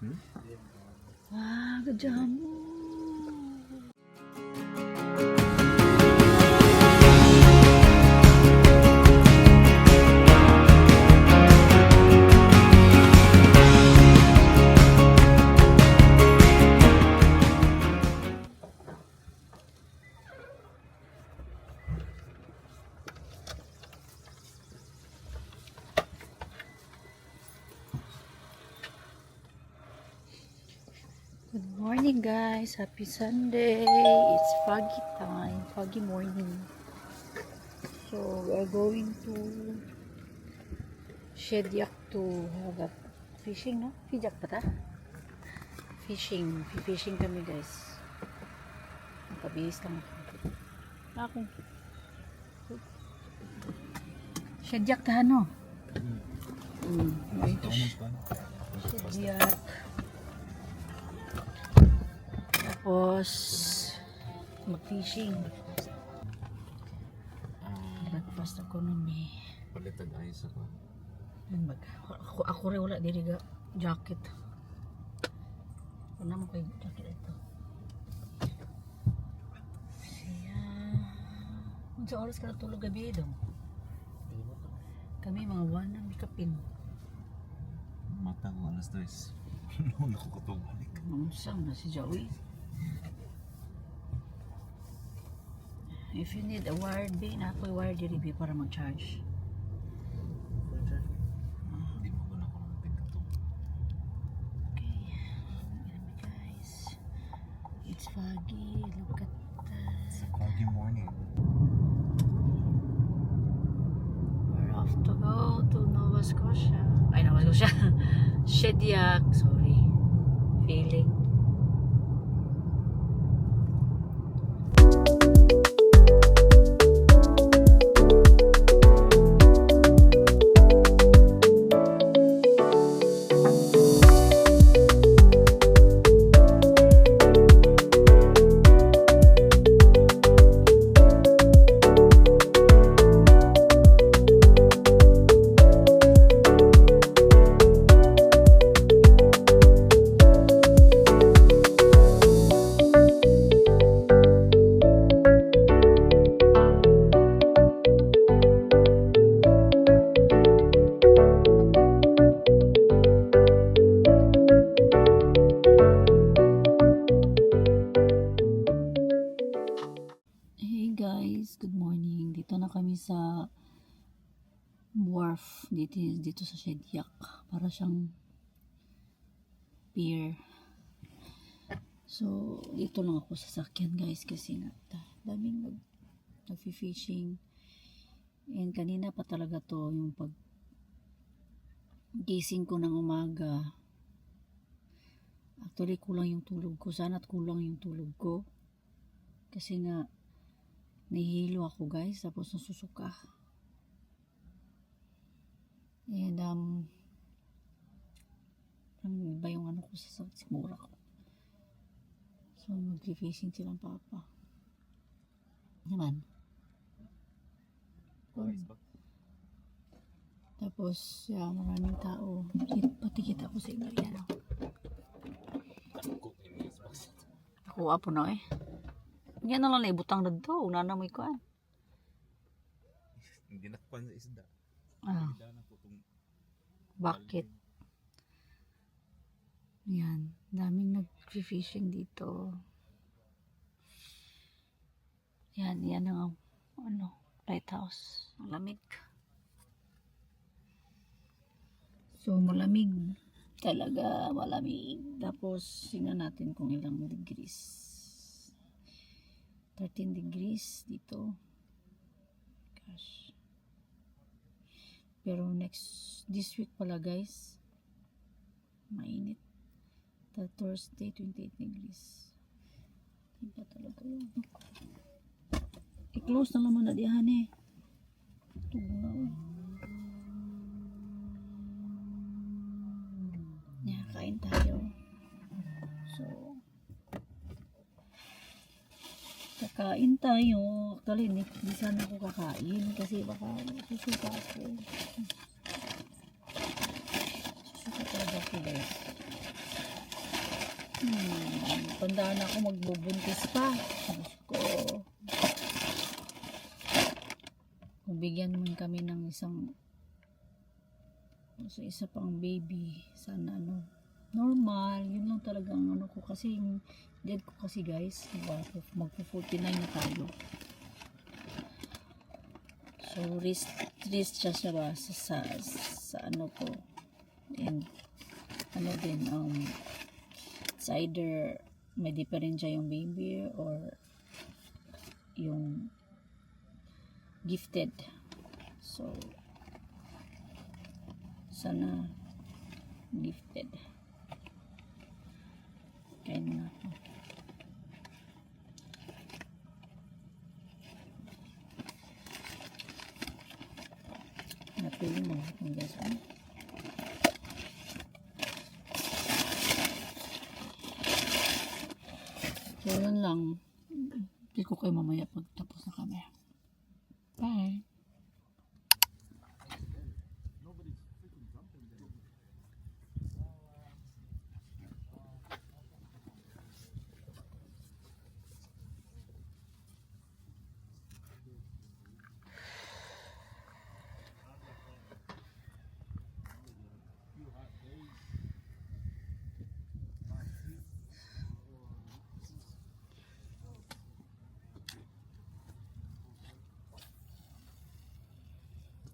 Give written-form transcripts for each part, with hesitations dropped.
Ah, kajamo. Good morning guys, happy Sunday. It's foggy time, foggy morning. So we're going to Shediac to have a fishing, no? Fishing pa ta? Fishing kami guys. Nakabihis lang ako. Shediac ta no? Going to Shediac. Tapos mag-fishing. Breakfast economy. Palitan ayos ako. Ako rin wala diri ga jacket. Ano mo kay jacket ito? Siya. Unsa oras ka natulog gabi dong? Kami mga 1 na mikapin. Mata ko alas 3. Noon ako katubalik. Mangsang na si Joey. If you need a wired bay, na ako'y wired diri bay para mag-charge. Hindi mo ba na ako natin katubalik? Okay, guys. It's foggy. Look at that. It's a foggy morning. We're off to go to Nova Scotia. Ay, Nova Scotia. Shediac. Sorry. Feeling. Guys, good morning. Dito na kami sa wharf dito sa Shediac. Para siyang pier. So, dito lang ako sa sakyan guys kasi nga daming nag-fishing. And kanina pa talaga to yung pag gising ko ng umaga. Actually, kulang yung tulog ko. Sana't kulang yung tulog ko. Kasi nga nahihilo ako guys, tapos nasusuka. And ano ba yung ano ko sa sigmura ko. So mag-fishing silang papa. Naman. Tapos maraming tao. Pati kita ko sa inyo yan. Ako apo na eh. Yan na lang na ibutang na ito. Una na mo ikuan. Hindi nakupan sa isda. Ah. Bakit? Yan. Daming nag-fishing dito. Yan. Yan ang lighthouse. Ang lamig. So, malamig. Talaga malamig. Tapos, tingnan natin kung ilang degrees. 13 degrees dito. Gosh. Pero this week pala guys, mainit. Thursday, 28 degrees. Iba talaga yun. I-close na naman na diyan eh. Tugaw. Kain tayo. So, kakain tayo. Actually, hindi sana ako kakain kasi baka susuka ako. Susuka talaga ako guys. Tandaan ako magbubuntis pa. Diyos ko. Bigyan man kami ng isa pang baby. Sana normal. Yun lang talagang ko kasi yung dad ko kasi guys. Magpo-49 na tayo. So risk siya ba sa ko. And din it's either may diferensya yung baby or yung gifted. So sana gifted. Kain na ako. Napili mo kung guys. So yun lang. Hindi ko kayo mamaya pag tapos na kami. Bye.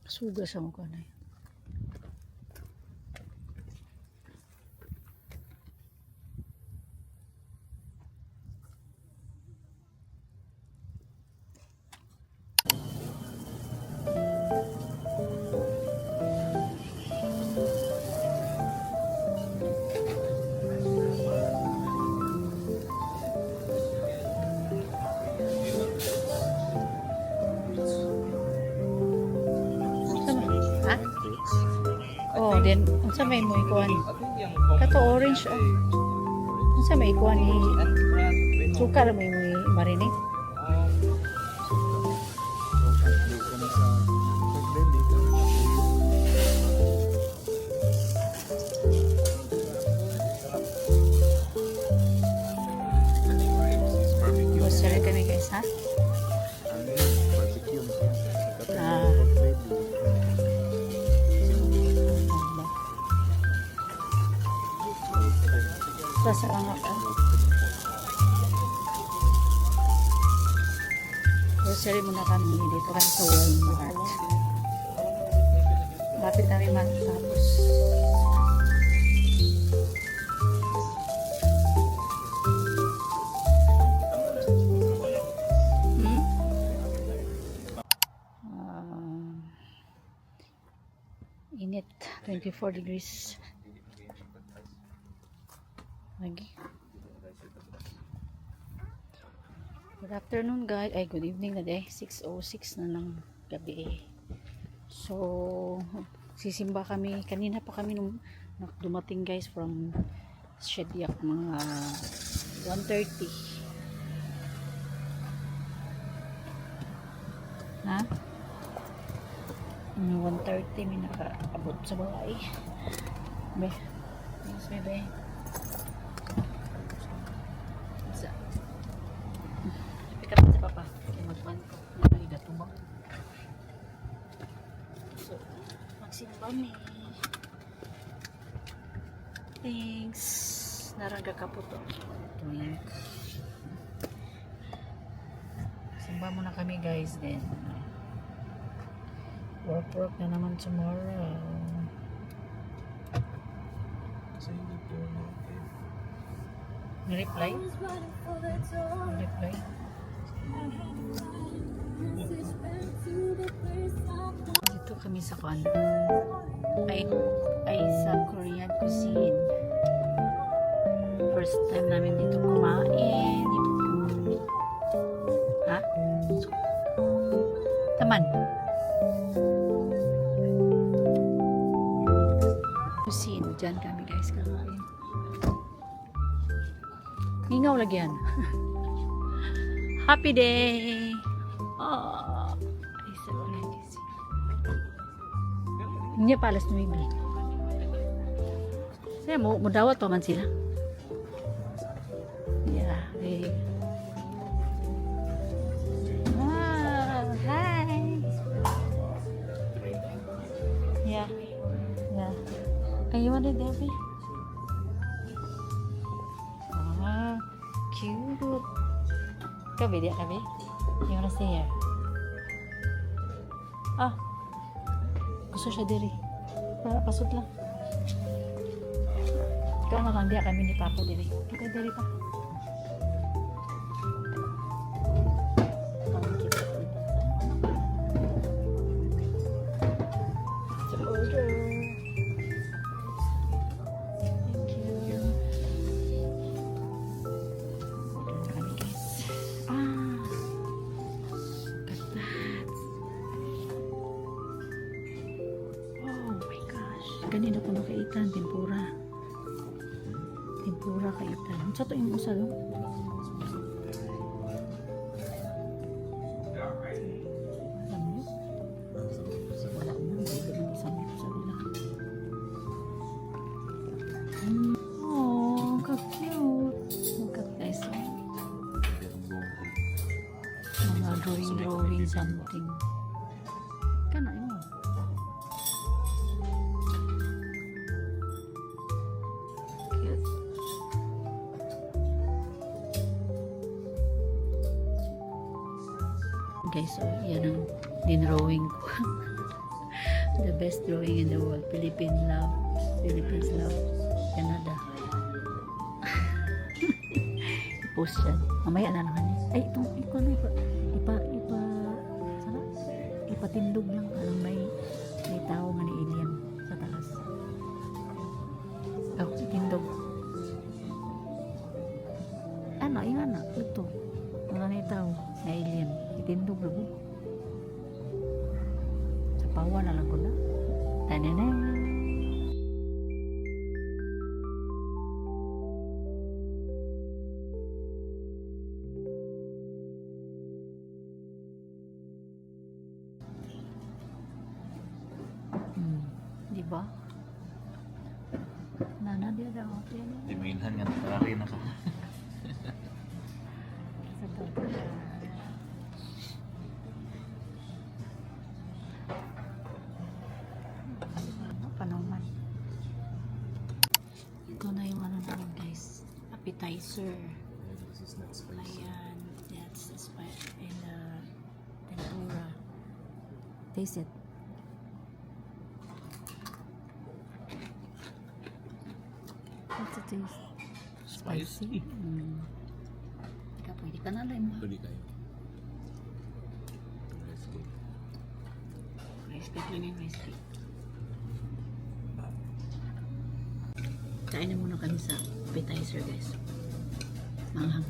Suga sa mukha na yun. Oh, then unsa may mo ikuan? Kato orange unsa may ikuan ni sukar may mo marinate? Grocery kami guys, ha? Sa lang ako. Grocery muna kami dito kami sa Walmart. Lapit na rin matapos. Init, 24 degrees. Lagi. Good afternoon guys. Ay, good evening na day. 6:06 na ng gabi. So, sisimba kami. Kanina pa kami nung dumating guys from Shediac mga 1:30. Ha? 1:30 may nakaabot sa bahay. Be. Yes, bebe. Pikat sa papa. Magman ko. Mga tumang. So, magsimba mi. Thanks. Narangga ka po to. Simba muna kami guys. Then, work na naman tomorrow. Reply? Reply? Dito kami sa kwan. Ay sa Korean cuisine. First time namin dito kumain. Ha? Taman. Cuisine. Diyan kami guys kakain. Hingaw lagi yan. Happy day! Oh, ay sa legacy. Hindi pa alas 9. Saya mo dawat pa man sila. Hey. Ah, hi. Yeah. Yeah. You want it, Debbie? Ah, cute. Kabe dia kabe. You wanna stay here? Ah. Gusto siya diri. Para pasot lang. Ikaw na lang, diya kami ni Papa diri. Kita diri pa. Kita. It's an order. Thank you. Order na kami, guys. Ah. Look at that. Oh my gosh. Ganito ko nakaitan, tempura. Tempura kaitan. Sa to yung usa do? Alam niyo? Wala na. Hindi naman isang sa nila. Oh, ka-cute. Look at this. Mga drawing something. Kana yun. Cute. Guys, so yan ang dinrawing ko. The best drawing in the world. Philippines love Canada. I-post yan. Mamaya na lang. Ay, itong ipatindog lang. Parang may tao nga ni alien sa taas. Oh, itindog. Ano, yung anak. Ito. Wala na yung tao. Na alien. Itindog lang. Sa pawa na lang ko na. Tanana. Diba? Nana dia dah hotel. Di mainhan nga nakarari na ka. Sa baba. Panaman. Ito na yung ano namin guys. Appetizer. This is not spicy. Ayan. That's the spice. And tempura. Taste it. What's the taste? Spicy? Ika, pwede ka na lang mo. Pwede kayo. Rice cake. Rice cake lang yung rice cake. Kain na muna kami sa appetizer guys. Manghang.